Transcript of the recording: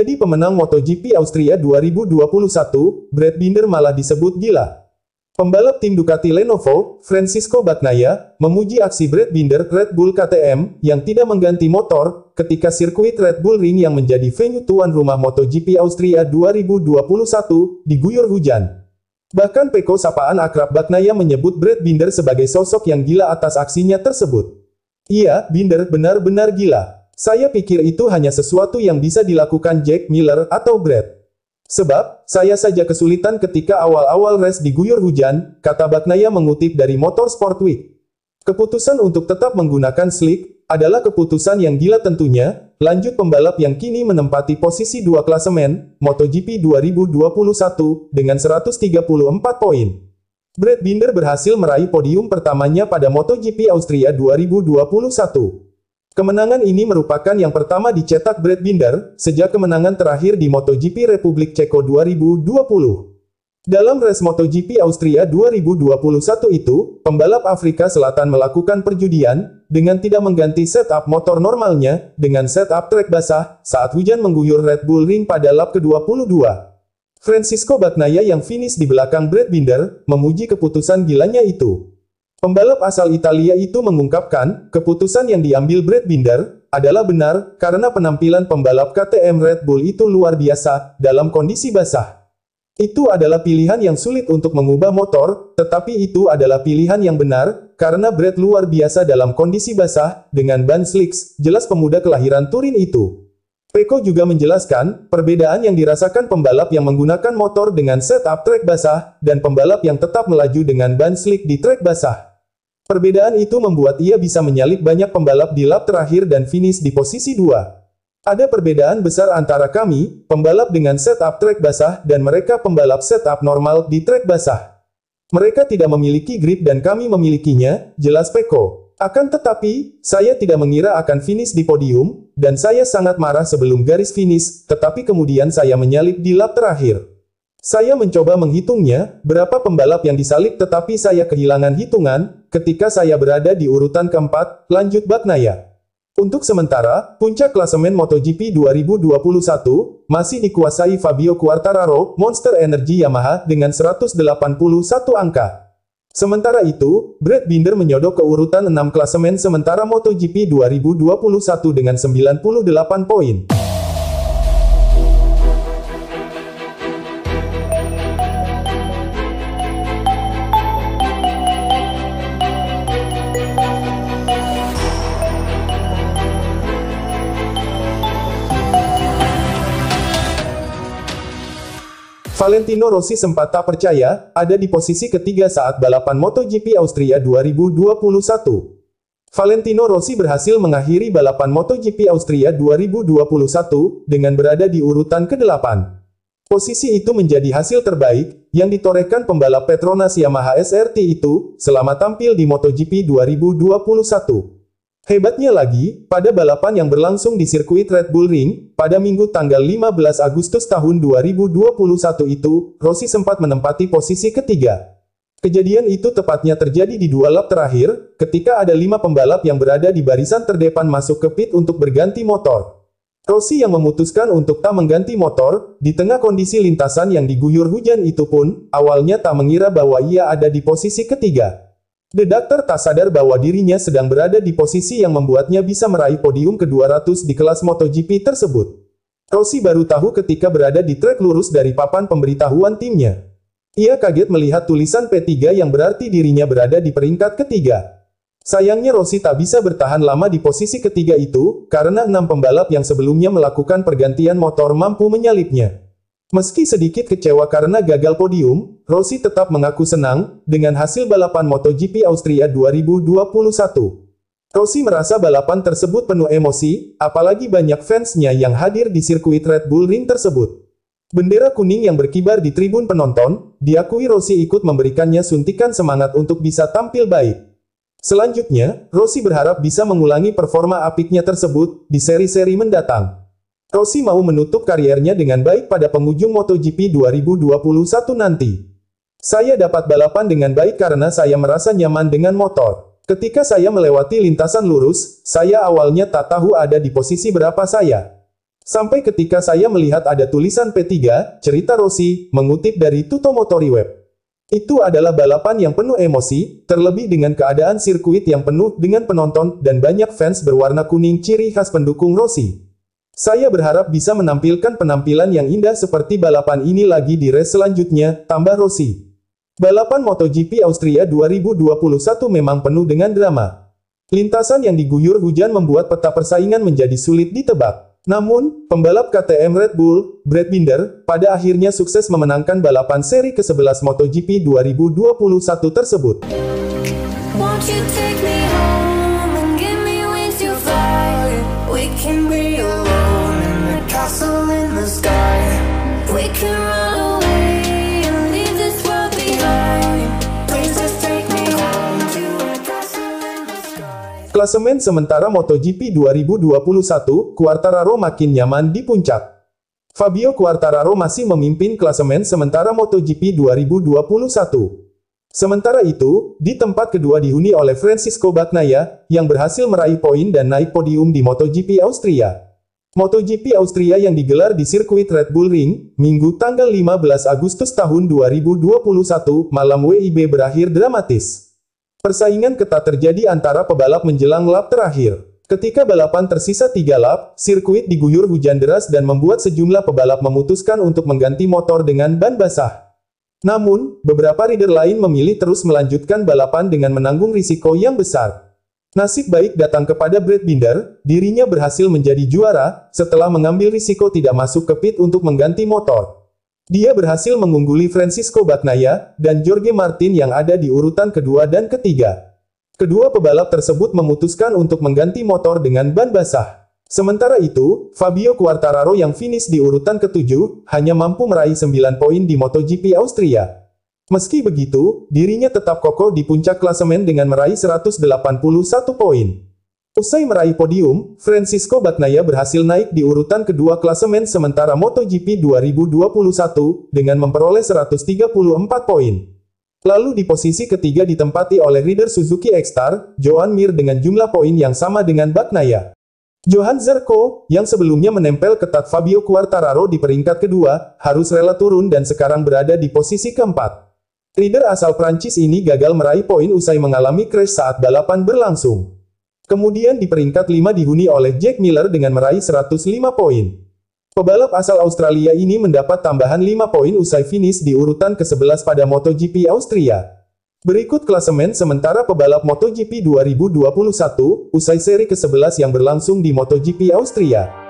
Menjadi pemenang MotoGP Austria 2021, Brad Binder malah disebut gila. Pembalap tim Ducati Lenovo, Francisco Bagnaia, memuji aksi Brad Binder Red Bull KTM yang tidak mengganti motor ketika sirkuit Red Bull Ring yang menjadi venue tuan rumah MotoGP Austria 2021 diguyur hujan. Bahkan Peko sapaan akrab Bagnaia menyebut Brad Binder sebagai sosok yang gila atas aksinya tersebut. Iya, Binder benar-benar gila. Saya pikir itu hanya sesuatu yang bisa dilakukan Jack Miller atau Brad. Sebab, saya saja kesulitan ketika awal-awal race diguyur hujan, kata Bagnaia mengutip dari Motorsport Week. Keputusan untuk tetap menggunakan slick adalah keputusan yang gila tentunya, lanjut pembalap yang kini menempati posisi 2 klasemen, MotoGP 2021, dengan 134 poin. Brad Binder berhasil meraih podium pertamanya pada MotoGP Austria 2021. Kemenangan ini merupakan yang pertama dicetak Brad Binder, sejak kemenangan terakhir di MotoGP Republik Ceko 2020. Dalam race MotoGP Austria 2021 itu, pembalap Afrika Selatan melakukan perjudian, dengan tidak mengganti setup motor normalnya, dengan setup trek basah, saat hujan mengguyur Red Bull Ring pada lap ke-22. Francisco Bagnaia yang finish di belakang Brad Binder, memuji keputusan gilanya itu. Pembalap asal Italia itu mengungkapkan, keputusan yang diambil Brad Binder adalah benar, karena penampilan pembalap KTM Red Bull itu luar biasa, dalam kondisi basah. Itu adalah pilihan yang sulit untuk mengubah motor, tetapi itu adalah pilihan yang benar, karena Brad luar biasa dalam kondisi basah, dengan ban slicks, jelas pemuda kelahiran Turin itu. Peko juga menjelaskan, perbedaan yang dirasakan pembalap yang menggunakan motor dengan setup trek basah, dan pembalap yang tetap melaju dengan ban slick di trek basah. Perbedaan itu membuat ia bisa menyalip banyak pembalap di lap terakhir dan finish di posisi 2. Ada perbedaan besar antara kami, pembalap dengan setup trek basah, dan mereka pembalap setup normal di trek basah. Mereka tidak memiliki grip dan kami memilikinya, jelas Peko. Akan tetapi, saya tidak mengira akan finish di podium, dan saya sangat marah sebelum garis finish, tetapi kemudian saya menyalip di lap terakhir. Saya mencoba menghitungnya, berapa pembalap yang disalip tetapi saya kehilangan hitungan, ketika saya berada di urutan keempat, lanjut Bagnaia. Untuk sementara, puncak klasemen MotoGP 2021, masih dikuasai Fabio Quartararo, Monster Energy Yamaha, dengan 181 angka. Sementara itu, Brad Binder menyodok ke urutan 6 klasemen sementara MotoGP 2021 dengan 98 poin. Valentino Rossi sempat tak percaya, ada di posisi ketiga saat balapan MotoGP Austria 2021. Valentino Rossi berhasil mengakhiri balapan MotoGP Austria 2021, dengan berada di urutan ke-8. Posisi itu menjadi hasil terbaik, yang ditorehkan pembalap Petronas Yamaha SRT itu, selama tampil di MotoGP 2021. Hebatnya lagi, pada balapan yang berlangsung di sirkuit Red Bull Ring, pada Minggu tanggal 15 Agustus tahun 2021 itu, Rossi sempat menempati posisi ketiga. Kejadian itu tepatnya terjadi di 2 lap terakhir, ketika ada 5 pembalap yang berada di barisan terdepan masuk ke pit untuk berganti motor. Rossi yang memutuskan untuk tak mengganti motor, di tengah kondisi lintasan yang diguyur hujan itu pun, awalnya tak mengira bahwa ia ada di posisi ketiga. The Doctor tak sadar bahwa dirinya sedang berada di posisi yang membuatnya bisa meraih podium ke-200 di kelas MotoGP tersebut. Rossi baru tahu ketika berada di trek lurus dari papan pemberitahuan timnya. Ia kaget melihat tulisan P3 yang berarti dirinya berada di peringkat ketiga. Sayangnya Rossi tak bisa bertahan lama di posisi ketiga itu, karena 6 pembalap yang sebelumnya melakukan pergantian motor mampu menyalipnya. Meski sedikit kecewa karena gagal podium, Rossi tetap mengaku senang dengan hasil balapan MotoGP Austria 2021. Rossi merasa balapan tersebut penuh emosi, apalagi banyak fansnya yang hadir di sirkuit Red Bull Ring tersebut. Bendera kuning yang berkibar di tribun penonton, diakui Rossi ikut memberikannya suntikan semangat untuk bisa tampil baik. Selanjutnya, Rossi berharap bisa mengulangi performa apiknya tersebut di seri-seri mendatang. Rossi mau menutup kariernya dengan baik pada penghujung MotoGP 2021 nanti. Saya dapat balapan dengan baik karena saya merasa nyaman dengan motor. Ketika saya melewati lintasan lurus, saya awalnya tak tahu ada di posisi berapa saya. Sampai ketika saya melihat ada tulisan P3, cerita Rossi, mengutip dari Tutto Motori Web. Itu adalah balapan yang penuh emosi, terlebih dengan keadaan sirkuit yang penuh dengan penonton dan banyak fans berwarna kuning ciri khas pendukung Rossi. Saya berharap bisa menampilkan penampilan yang indah seperti balapan ini lagi di race selanjutnya, tambah Rossi. Balapan MotoGP Austria 2021 memang penuh dengan drama. Lintasan yang diguyur hujan membuat peta persaingan menjadi sulit ditebak. Namun, pembalap KTM Red Bull, Brad Binder, pada akhirnya sukses memenangkan balapan seri ke-11 MotoGP 2021 tersebut. Won't you take me home and give me wings to fly? We can be alone in the castle in the sky. We can run away and leave this world behind. Please just take me home to a castle in the sky. Klasemen sementara MotoGP 2021, Quartararo makin nyaman di puncak. Fabio Quartararo masih memimpin klasemen sementara MotoGP 2021. Sementara itu, di tempat kedua dihuni oleh Francisco Bagnaia, yang berhasil meraih poin dan naik podium di MotoGP Austria. MotoGP Austria yang digelar di sirkuit Red Bull Ring, Minggu tanggal 15 Agustus tahun 2021, malam WIB berakhir dramatis. Persaingan ketat terjadi antara pebalap menjelang lap terakhir. Ketika balapan tersisa 3 lap, sirkuit diguyur hujan deras dan membuat sejumlah pebalap memutuskan untuk mengganti motor dengan ban basah. Namun, beberapa rider lain memilih terus melanjutkan balapan dengan menanggung risiko yang besar. Nasib baik datang kepada Brad Binder, dirinya berhasil menjadi juara, setelah mengambil risiko tidak masuk ke pit untuk mengganti motor. Dia berhasil mengungguli Francisco Bagnaia, dan Jorge Martin yang ada di urutan kedua dan ketiga. Kedua pebalap tersebut memutuskan untuk mengganti motor dengan ban basah. Sementara itu, Fabio Quartararo yang finish di urutan ketujuh, hanya mampu meraih 9 poin di MotoGP Austria. Meski begitu, dirinya tetap kokoh di puncak klasemen dengan meraih 181 poin. Usai meraih podium, Francisco Bagnaia berhasil naik di urutan kedua klasemen sementara MotoGP 2021, dengan memperoleh 134 poin. Lalu di posisi ketiga ditempati oleh rider Suzuki X-Star, Joan Mir dengan jumlah poin yang sama dengan Bagnaia. Johan Zarco, yang sebelumnya menempel ketat Fabio Quartararo di peringkat kedua, harus rela turun dan sekarang berada di posisi keempat. Rider asal Prancis ini gagal meraih poin usai mengalami crash saat balapan berlangsung. Kemudian di peringkat 5 dihuni oleh Jack Miller dengan meraih 105 poin. Pebalap asal Australia ini mendapat tambahan 5 poin usai finish di urutan ke-11 pada MotoGP Austria. Berikut klasemen sementara pebalap MotoGP 2021, usai seri ke-11 yang berlangsung di MotoGP Austria.